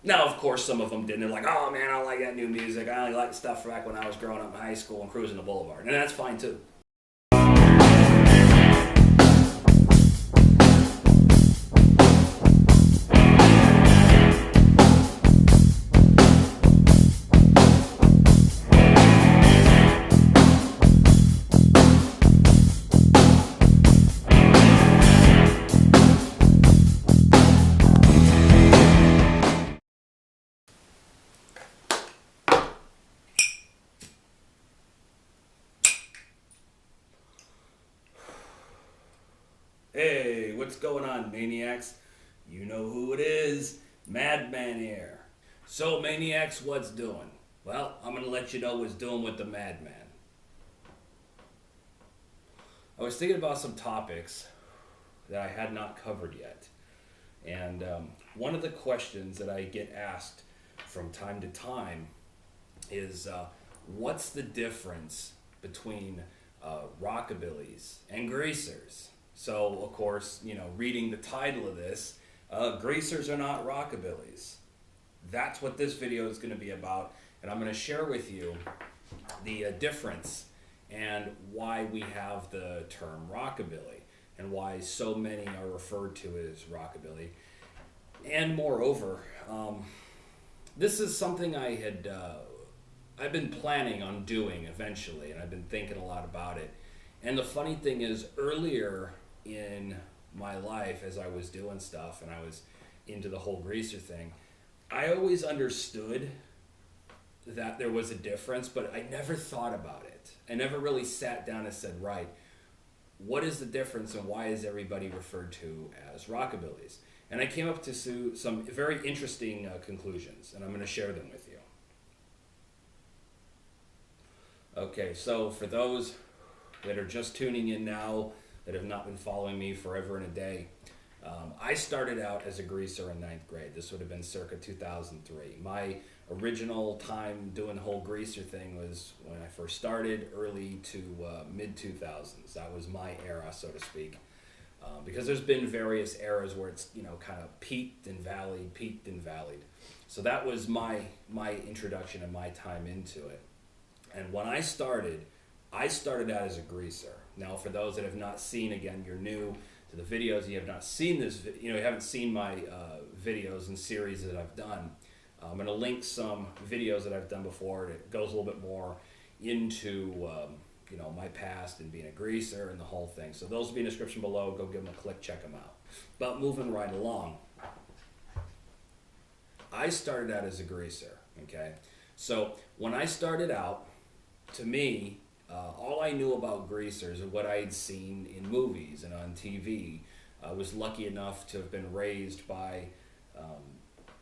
Now, of course, some of them didn't. They're like, oh man, I don't like that new music. I only like stuff back when I was growing up in high school and cruising the boulevard. And that's fine too. Hey, what's going on, maniacs? You know who it is, Madman here. So, maniacs, what's doing? Well, I'm going to let you know what's doing with the Madman. I was thinking about some topics that I had not covered yet. And one of the questions that I get asked from time to time is what's the difference between rockabillys and greasers? So, of course, reading the title of this, greasers are not rockabillys. That's what this video is going to be about, and I'm going to share with you the difference and why we have the term rockabilly and why so many are referred to as rockabilly. And moreover, this is something I've been planning on doing eventually, and I've been thinking a lot about it. And the funny thing is, earlier in my life, as I was doing stuff and I was into the whole greaser thing, I always understood that there was a difference, but I never thought about it. I never really sat down and said, right, what is the difference and why is everybody referred to as rockabillys? And I came up to some very interesting conclusions, and I'm going to share them with you. Okay, so for those that are just tuning in now, that have not been following me forever and a day, I started out as a greaser in ninth grade. This would have been circa 2003. My original time doing the whole greaser thing was when I first started, early to mid-2000s. That was my era, so to speak. Because there's been various eras where it's kind of peaked and valleyed. So that was my introduction and my time into it. And when I started out as a greaser. Now, for those that have not seen, again, you're new to the videos, you have not seen this, you haven't seen my videos and series that I've done. I'm going to link some videos that I've done before. It goes a little bit more into my past and being a greaser and the whole thing. So those will be in the description below. Go give them a click, check them out. But moving right along, I started out as a greaser. Okay, so when I started out, to me, all I knew about greasers and what I had seen in movies and on TV. I was lucky enough to have been raised by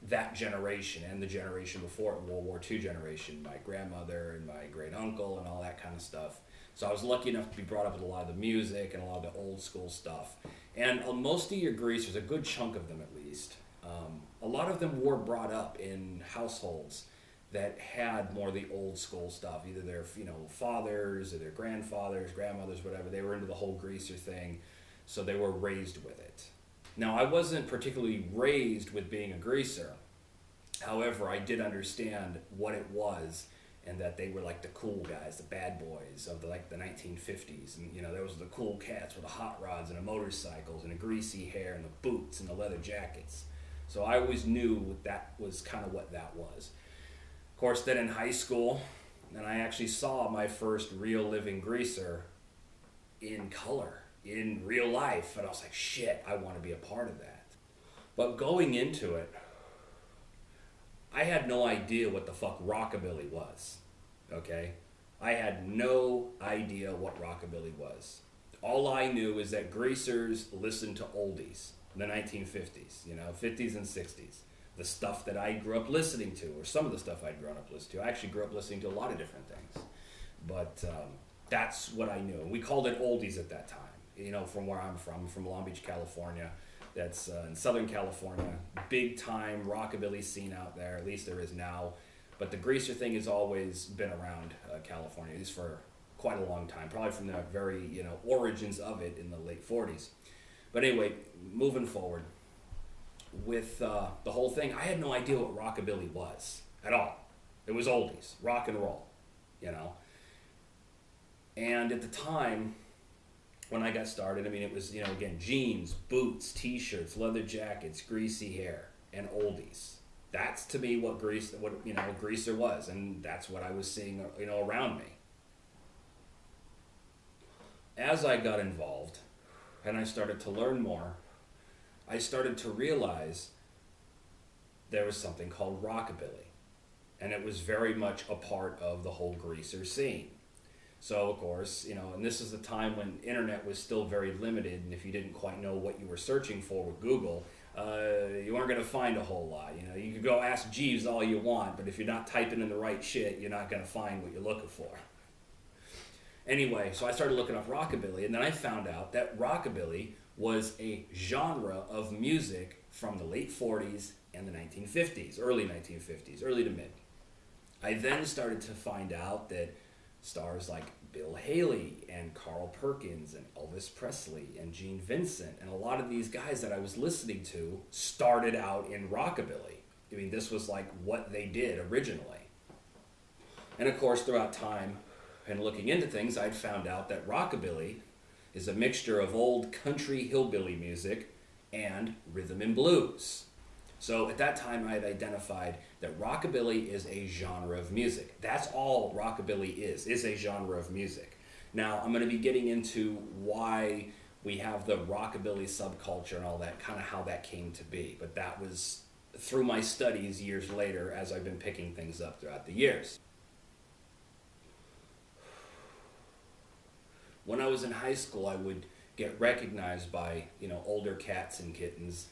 that generation and the generation before it, World War II generation, my grandmother and my great uncle and all that kind of stuff. So I was lucky enough to be brought up with a lot of the music and a lot of the old school stuff. And most of your greasers, a good chunk of them at least, a lot of them were brought up in households that had more of the old school stuff, either their fathers or their grandfathers, grandmothers, whatever. They were into the whole greaser thing, so they were raised with it. Now, I wasn't particularly raised with being a greaser. However, I did understand what it was, and that they were like the cool guys, the bad boys of the 1950s, and there was the cool cats with the hot rods and the motorcycles and the greasy hair and the boots and the leather jackets. So I always knew that was kind of what that was. Of course, then in high school, and I actually saw my first real living greaser in color, in real life, and I was like, shit, I want to be a part of that. But going into it, I had no idea what the fuck rockabilly was, okay? I had no idea what rockabilly was. All I knew is that greasers listened to oldies in the 1950s, 50s and 60s. The stuff that I grew up listening to, or some of the stuff I'd grown up listening to. I actually grew up listening to a lot of different things. But that's what I knew. And we called it oldies at that time. From where I'm from Long Beach, California. That's in Southern California. Big time rockabilly scene out there, at least there is now. But the greaser thing has always been around California, at least for quite a long time. Probably from the very, origins of it in the late 40s. But anyway, moving forward. with the whole thing, I had no idea what rockabilly was at all. It was oldies, rock and roll, you know. And at the time, when I got started, I mean, it was, you know, again, jeans, boots, t-shirts, leather jackets, greasy hair, and oldies. That's to me what greaser was, and that's what I was seeing, you know, around me. As I got involved and I started to learn more, I started to realize there was something called rockabilly, and it was very much a part of the whole greaser scene. So, of course, you know, and this is the time when internet was still very limited, and if you didn't quite know what you were searching for with Google, you weren't going to find a whole lot. You know, you could go ask Jeeves all you want, but if you're not typing in the right shit, you're not going to find what you're looking for. Anyway, so I started looking up rockabilly, and then I found out that rockabilly was a genre of music from the late 40s and the 1950s, early 1950s, early to mid. I then started to find out that stars like Bill Haley and Carl Perkins and Elvis Presley and Gene Vincent and a lot of these guys that I was listening to started out in rockabilly. I mean, this was like what they did originally. And of course, throughout time and looking into things, I'd found out that rockabilly is a mixture of old country hillbilly music and rhythm and blues. So at that time, I had identified that rockabilly is a genre of music. That's all rockabilly is a genre of music. Now, I'm going to be getting into why we have the rockabilly subculture and all that, kind of how that came to be. But that was through my studies years later as I've been picking things up throughout the years. When I was in high school, I would get recognized by, you know, older cats and kittens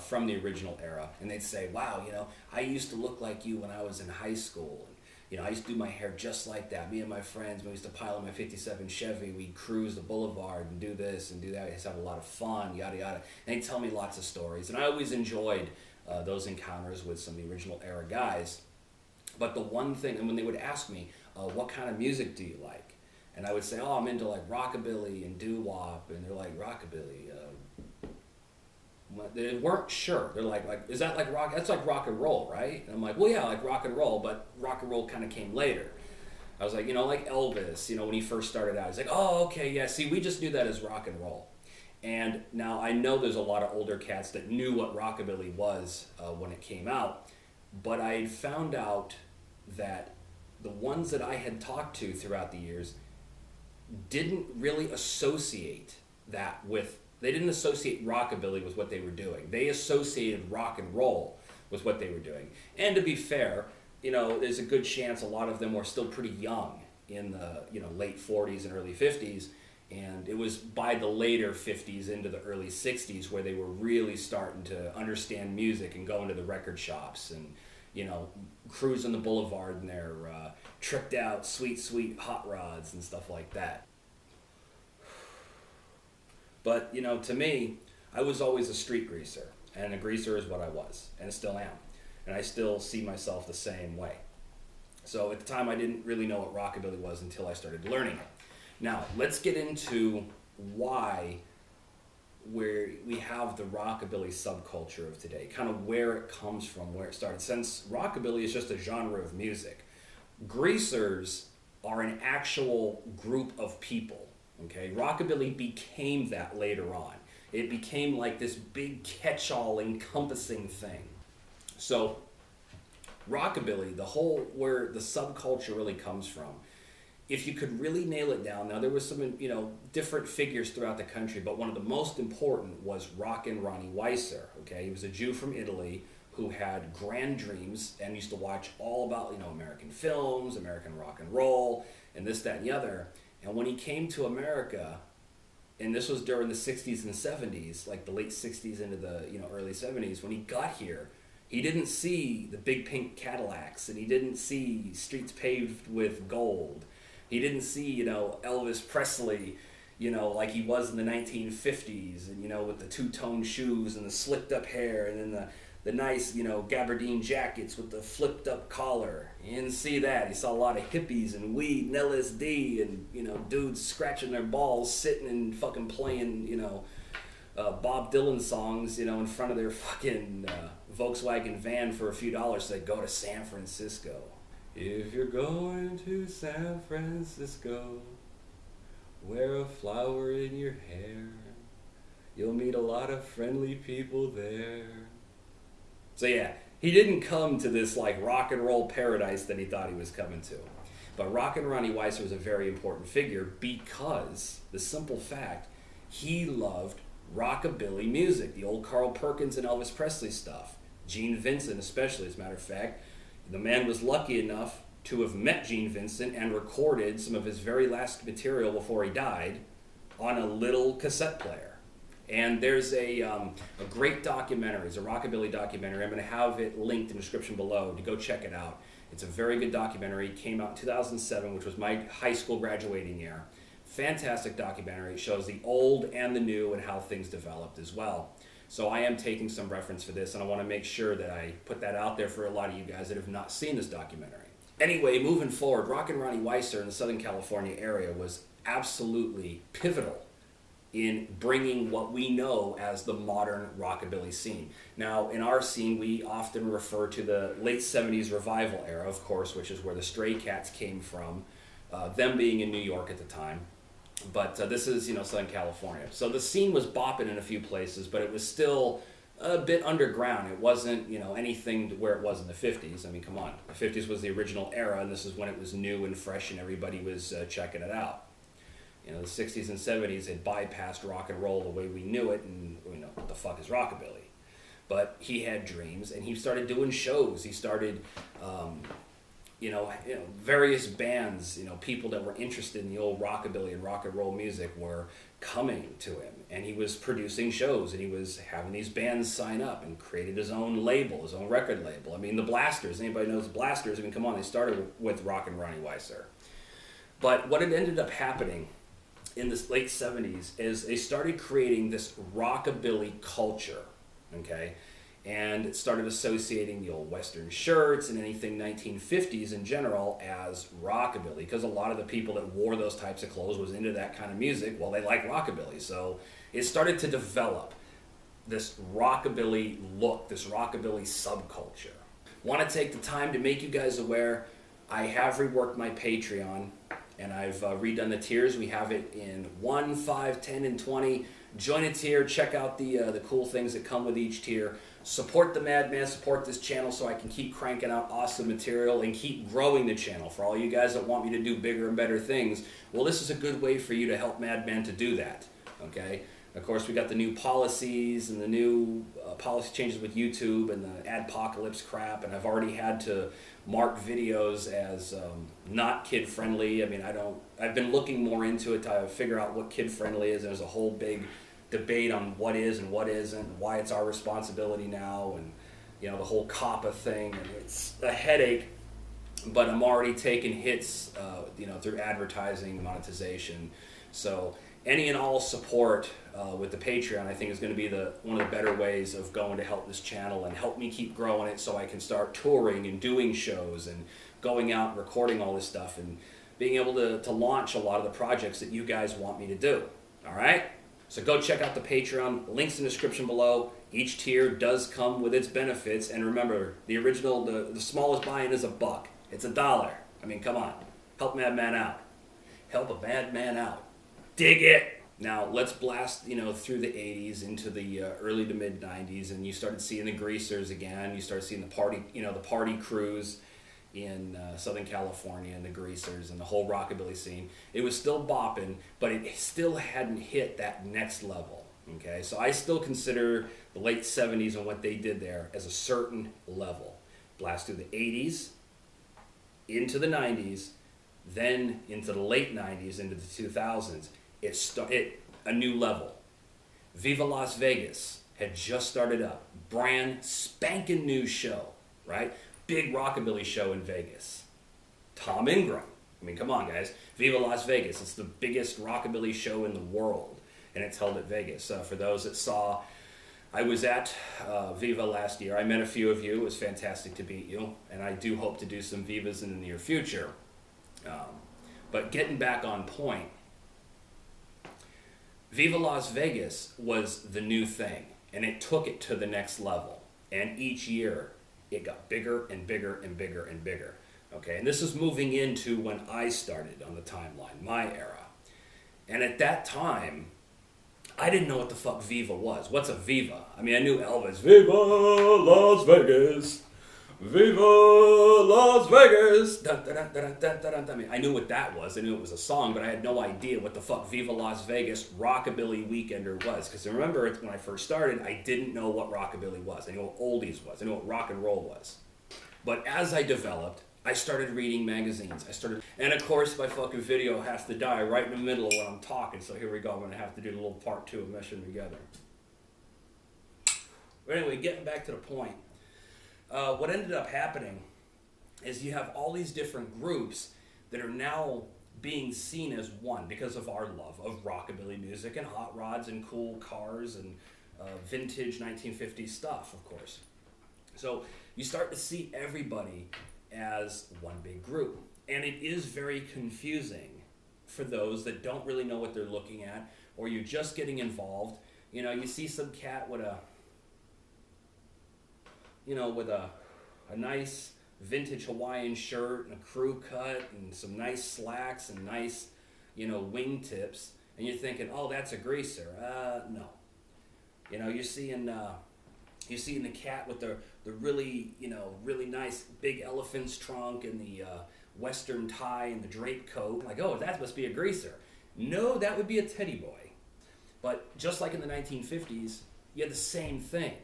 from the original era, and they'd say, wow, you know, I used to look like you when I was in high school. And, you know, I used to do my hair just like that. Me and my friends, we used to pile in my 57 Chevy, we'd cruise the boulevard and do this and do that. We used to have a lot of fun, yada, yada. And they'd tell me lots of stories, and I always enjoyed those encounters with some of the original era guys. But the one thing, and when they would ask me, what kind of music do you like? And I would say, oh, I'm into like rockabilly and doo-wop, and they're like, rockabilly, they weren't sure. They're like, is that like rock? That's like rock and roll, right? And I'm like, well, yeah, like rock and roll, but rock and roll kind of came later. I was like, you know, like Elvis, you know, when he first started out, he's like, oh, okay, yeah, see, we just knew that as rock and roll. And now I know there's a lot of older cats that knew what rockabilly was when it came out, but I found out that the ones that I had talked to throughout the years didn't really associate that with, they didn't associate rockabilly with what they were doing. They associated rock and roll with what they were doing. And to be fair, you know, there's a good chance a lot of them were still pretty young in the, you know, late 40s and early 50s. And it was by the later 50s into the early 60s where they were really starting to understand music and go into the record shops and, you know, cruising the boulevard in their tricked out sweet, sweet hot rods and stuff like that. But, you know, to me, I was always a street greaser, and a greaser is what I was, and still am. And I still see myself the same way. So at the time, I didn't really know what rockabilly was until I started learning it. Now, let's get into why we have the rockabilly subculture of today, kind of where it comes from, where it started. Since rockabilly is just a genre of music, greasers are an actual group of people. Okay, rockabilly became that later on. It became like this big catch-all encompassing thing. So rockabilly, where the subculture really comes from, if you could really nail it down, now there was some, you know, different figures throughout the country, but one of the most important was Rockin' Ronnie Weiser. Okay, he was a Jew from Italy who had grand dreams and used to watch all about, you know, American films, American rock and roll, and this, that, and the other. And when he came to America, and this was during the 60s and 70s, like the late 60s into the, you know, early 70s, when he got here, he didn't see the big pink Cadillacs, and he didn't see streets paved with gold. He didn't see, you know, Elvis Presley, you know, like he was in the 1950s, and, you know, with the two-tone shoes and the slicked up hair, and then the nice, you know, gabardine jackets with the flipped up collar. He didn't see that. He saw a lot of hippies and weed and LSD and, you know, dudes scratching their balls, sitting and fucking playing, you know, Bob Dylan songs, in front of their fucking Volkswagen van for a few dollars so they go to San Francisco. If you're going to San Francisco, wear a flower in your hair. You'll meet a lot of friendly people there. So yeah, he didn't come to this like rock and roll paradise that he thought he was coming to. But Rockin' Ronnie Weiser was a very important figure because the simple fact, he loved rockabilly music, the old Carl Perkins and Elvis Presley stuff. Gene Vincent especially, as a matter of fact. The man was lucky enough to have met Gene Vincent and recorded some of his very last material before he died on a little cassette player. And there's a great documentary, it's a rockabilly documentary. I'm going to have it linked in the description below to go check it out. It's a very good documentary. It came out in 2007, which was my high school graduating year. Fantastic documentary. It shows the old and the new and how things developed as well. So I am taking some reference for this, and I want to make sure that I put that out there for a lot of you guys that have not seen this documentary. Anyway, moving forward, Rockin' Ronnie Weiser in the Southern California area was absolutely pivotal in bringing what we know as the modern rockabilly scene. Now, in our scene, we often refer to the late 70s revival era, of course, which is where the Stray Cats came from, them being in New York at the time. But this is, Southern California. So the scene was bopping in a few places, but it was still a bit underground. It wasn't, anything where it was in the 50s. I mean, come on. The 50s was the original era, and this is when it was new and fresh and everybody was checking it out. The 60s and 70s had bypassed rock and roll the way we knew it, and, what the fuck is rockabilly? But he had dreams, and he started doing shows. He started... various bands, people that were interested in the old rockabilly and rock and roll music were coming to him, and he was producing shows, and he was having these bands sign up and created his own label, his own record label. I mean, the Blasters, anybody knows the Blasters? I mean, come on, they started with Rockin' Ronnie Weiser. But what had ended up happening in the late 70s is they started creating this rockabilly culture, okay? And it started associating the old Western shirts and anything 1950s in general as rockabilly, because a lot of the people that wore those types of clothes was into that kind of music. Well, they like rockabilly. So it started to develop this rockabilly look, this rockabilly subculture. Want to take the time to make you guys aware, I have reworked my Patreon, and I've redone the tiers. We have it in 1, 5, 10, and 20. Join a tier, check out the cool things that come with each tier. Support the Madman, support this channel so I can keep cranking out awesome material and keep growing the channel. For all you guys that want me to do bigger and better things, well, this is a good way for you to help Madman to do that, okay? Of course, we got the new policies and the new policy changes with YouTube and the adpocalypse crap, and I've already had to mark videos as not kid-friendly. I mean, I've been looking more into it to figure out what kid-friendly is. There's a whole big debate on what is and what isn't, why it's our responsibility now, and the whole COPPA thing, and it's a headache. But I'm already taking hits, through advertising, monetization. So any and all support with the Patreon, I think, is going to be one of the better ways of going to help this channel and help me keep growing it, so I can start touring and doing shows and going out and recording all this stuff and being able to launch a lot of the projects that you guys want me to do. All right? So go check out the Patreon. Links in the description below. Each tier does come with its benefits. And remember, the original, the smallest buy-in is $1. It's $1. I mean, come on. Help Madman out. Help a madman out. Dig it! Now, let's blast, through the 80s into the early to mid 90s, and you started seeing the Greasers again. You started seeing the party crews in Southern California, and the Greasers and the whole rockabilly scene. It was still bopping, but it still hadn't hit that next level, okay? So I still consider the late 70s and what they did there as a certain level. Blast through the 80s, into the 90s, then into the late 90s, into the 2000s. A new level. Viva Las Vegas had just started up. Brand spanking new show, right? Big rockabilly show in Vegas. Tom Ingram. I mean, come on, guys. Viva Las Vegas. It's the biggest rockabilly show in the world, and it's held at Vegas. For those that saw, I was at Viva last year. I met a few of you. It was fantastic to meet you, and I do hope to do some Vivas in the near future. But getting back on point, Viva Las Vegas was the new thing, and it took it to the next level. And each year, it got bigger and bigger and bigger and bigger. Okay, and this is moving into when I started on the timeline, my era. And at that time, I didn't know what the fuck Viva was. What's a Viva? I mean, I knew Elvis. Viva Las Vegas. Viva Las Vegas. Dun, dun, dun, dun, dun, dun, dun. I mean, I knew what that was. I knew it was a song, but I had no idea what the fuck Viva Las Vegas Rockabilly Weekender was. Because remember, when I first started, I didn't know what Rockabilly was. I knew what oldies was. I knew what rock and roll was. But as I developed, I started reading magazines. And of course, my fucking video has to die right in the middle of when I'm talking. So here we go. I'm going to have to do a little part 2 of meshing together. But anyway, getting back to the point. What ended up happening is you have all these different groups that are now being seen as one because of our love of rockabilly music and hot rods and cool cars and vintage 1950s stuff, of course. So you start to see everybody as one big group. And it is very confusing for those that don't really know what they're looking at, or you're just getting involved. You know, you see some cat with a nice vintage Hawaiian shirt and a crew cut and some nice slacks and nice, wingtips, and you're thinking, oh, that's a greaser. No. You're seeing the cat with the really, really nice big elephant's trunk and the western tie and the drape coat. Like, oh, that must be a greaser. No, that would be a teddy boy. But just like in the 1950s, you had the same thing.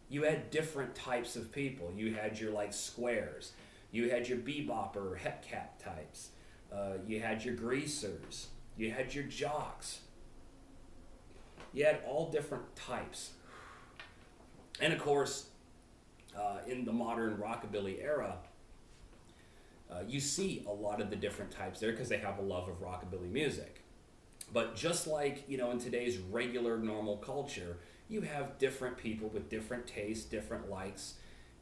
You had different types of people. You had your squares. You had your bebopper, hep cap types. You had your greasers. You had your jocks. You had all different types. And of course, in the modern rockabilly era, you see a lot of the different types there because they have a love of rockabilly music. But just like, in today's regular normal culture, you have different people with different tastes, different likes,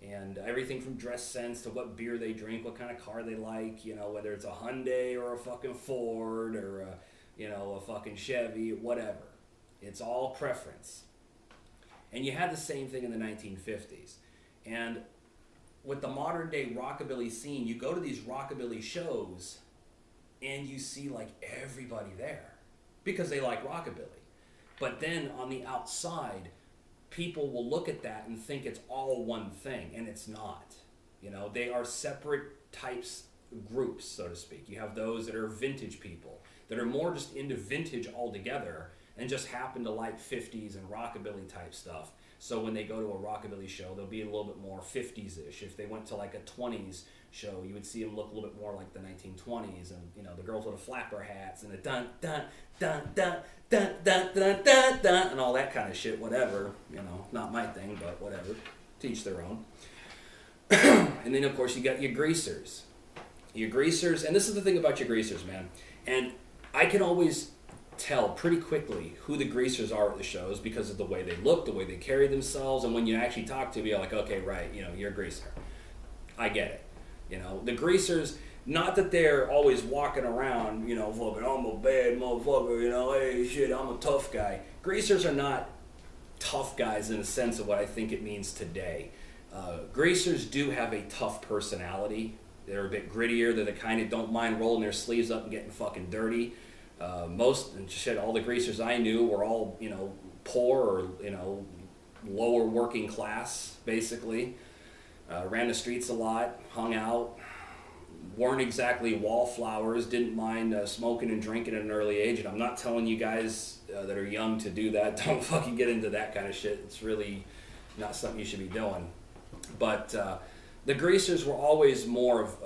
and everything from dress sense to what beer they drink, what kind of car they like, whether it's a Hyundai or a fucking Ford or a fucking Chevy, whatever. It's all preference. And you had the same thing in the 1950s. And with the modern day rockabilly scene, you go to these rockabilly shows and you see everybody there because they like rockabilly. But then on the outside, people will look at that and think it's all one thing, and it's not. They are separate types, groups, so to speak. You have those that are vintage people, that are more just into vintage altogether and just happen to like 50s and rockabilly type stuff. So when they go to a rockabilly show, they'll be a little bit more 50s-ish. If they went to a 20s show, you would see them look a little bit more like the 1920s, and the girls with the flapper hats and the dun dun dun dun dun dun dun dun dun and all that kind of shit. Whatever, not my thing, but whatever. Teach their own. And then of course you got your greasers, and this is the thing about your greasers, man. And I can always tell pretty quickly who the greasers are at the shows because of the way they look, the way they carry themselves, and when you actually talk to them, you're like, okay, right, you're a greaser. I get it. The greasers, not that they're always walking around, fucking, I'm a bad motherfucker, hey, shit, I'm a tough guy. Greasers are not tough guys in the sense of what I think it means today. Greasers do have a tough personality. They're a bit grittier. They're the kind that don't mind rolling their sleeves up and getting fucking dirty. All the greasers I knew were all, poor or, lower working class, basically. Ran the streets a lot, hung out, weren't exactly wallflowers, didn't mind smoking and drinking at an early age. And I'm not telling you guys that are young to do that. Don't fucking get into that kind of shit. It's really not something you should be doing. But the greasers were always more of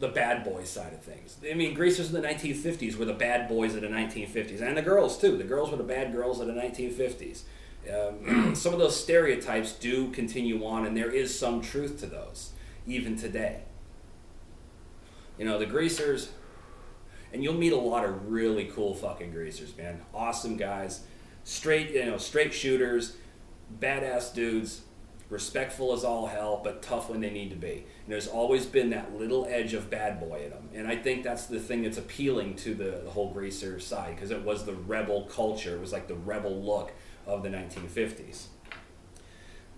the bad boy side of things. I mean, greasers in the 1950s were the bad boys of the 1950s. And the girls, too. The girls were the bad girls of the 1950s. Some of those stereotypes do continue on, and there is some truth to those, even today. The greasers, and you'll meet a lot of really cool fucking greasers, man. Awesome guys, straight shooters, badass dudes. respectful as all hell, but tough when they need to be. And there's always been that little edge of bad boy in them. And I think that's the thing that's appealing to the whole greaser side, because it was the rebel culture. It was like the rebel look of the 1950s.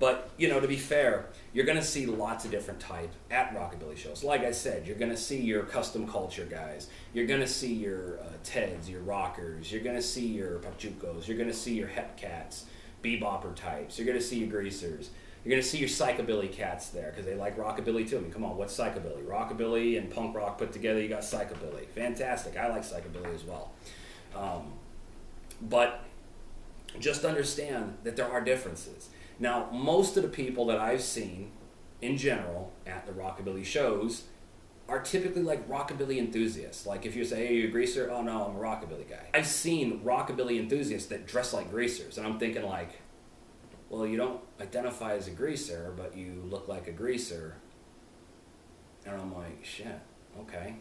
But, you know, to be fair, you're going to see lots of different type at rockabilly shows. Like I said, you're going to see your custom culture guys. You're going to see your Teds, your rockers. You're going to see your pachucos. You're going to see your hep cats, bebopper types. You're going to see your greasers. You're going to see your psychobilly cats there, because they like rockabilly too. I mean, come on, what's psychobilly? Rockabilly and punk rock put together, you got psychobilly. Fantastic. I like psychobilly as well. But just understand that there are differences. Now, most of the people that I've seen, in general, at the rockabilly shows, are typically like rockabilly enthusiasts. Like if you say, hey, you're a greaser? Oh no, I'm a rockabilly guy. I've seen rockabilly enthusiasts that dress like greasers, and I'm thinking like, well, you don't identify as a greaser, but you look like a greaser. And I'm like, shit, okay.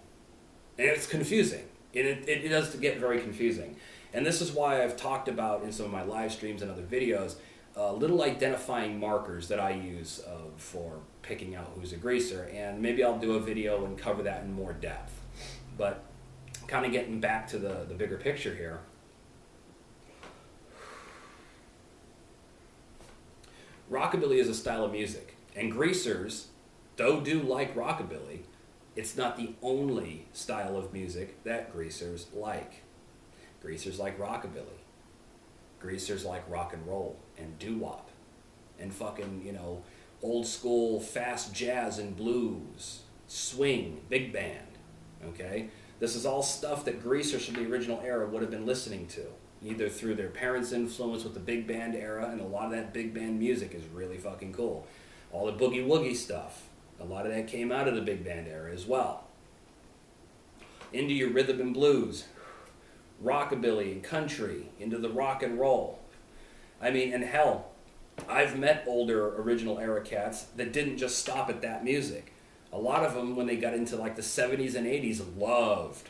And it's confusing. It does get very confusing. And this is why I've talked about in some of my live streams and other videos, little identifying markers that I use for picking out who's a greaser, and maybe I'll do a video and cover that in more depth. But kind of getting back to the bigger picture here, rockabilly is a style of music, and greasers, though do like rockabilly, it's not the only style of music that greasers like. Greasers like rockabilly. Greasers like rock and roll and doo-wop and fucking, you know, old school fast jazz and blues, swing, big band, okay? This is all stuff that greasers from the original era would have been listening to, either through their parents' influence with the big band era, and a lot of that big band music is really fucking cool. All the boogie woogie stuff, a lot of that came out of the big band era as well. Into your rhythm and blues, rockabilly and country, into the rock and roll. I mean, and hell, I've met older original era cats that didn't just stop at that music. A lot of them, when they got into like the 70s and 80s, loved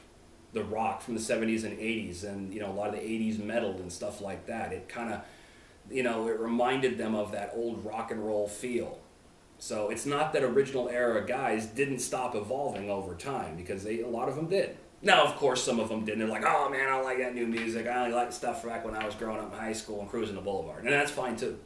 the rock from the 70s and 80s, and, you know, a lot of the 80s metal and stuff like that. It kind of, you know, it reminded them of that old rock and roll feel. So it's not that original era guys didn't stop evolving over time, because a lot of them did. Now, of course, some of them didn't. They're like, oh man, I don't like that new music. I only like stuff back when I was growing up in high school and cruising the boulevard. And that's fine too.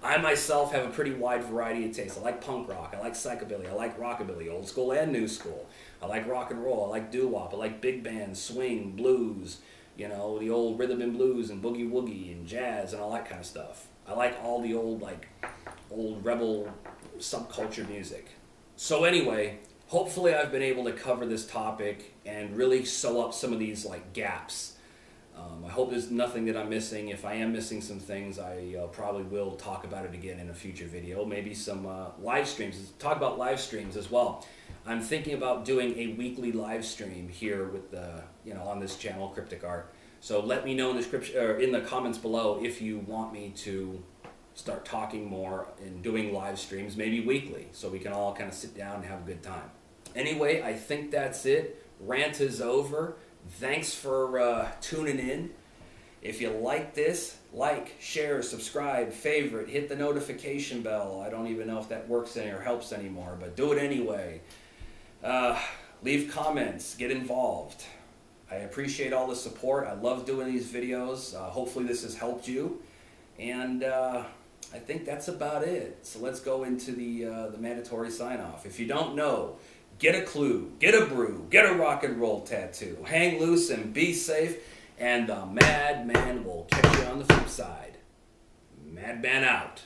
I myself have a pretty wide variety of tastes. I like punk rock, I like psychobilly, I like rockabilly, old school and new school. I like rock and roll, I like doo-wop, I like big band, swing, blues, you know, the old rhythm and blues and boogie woogie and jazz and all that kind of stuff. I like all the old rebel subculture music. So anyway, hopefully I've been able to cover this topic and really sew up some of these like gaps. I hope there's nothing that I'm missing. If I am missing some things, I probably will talk about it again in a future video. Maybe some live streams. Talk about live streams as well. I'm thinking about doing a weekly live stream here with the, you know, on this channel, Cryptic Art. So let me know in the description or in the comments below if you want me to start talking more and doing live streams, maybe weekly, so we can all kind of sit down and have a good time. Anyway, I think that's it. Rant is over. Thanks for tuning in. If you like this, like, share, subscribe, favorite, hit the notification bell. I don't even know if that works any or helps anymore, but do it anyway. Leave comments, get involved. I appreciate all the support. I love doing these videos. Hopefully this has helped you. And I think that's about it. So let's go into the mandatory sign-off. If you don't know, get a clue, get a brew, get a rock and roll tattoo. Hang loose and be safe, and the Madman will catch you on the flip side. Madman out.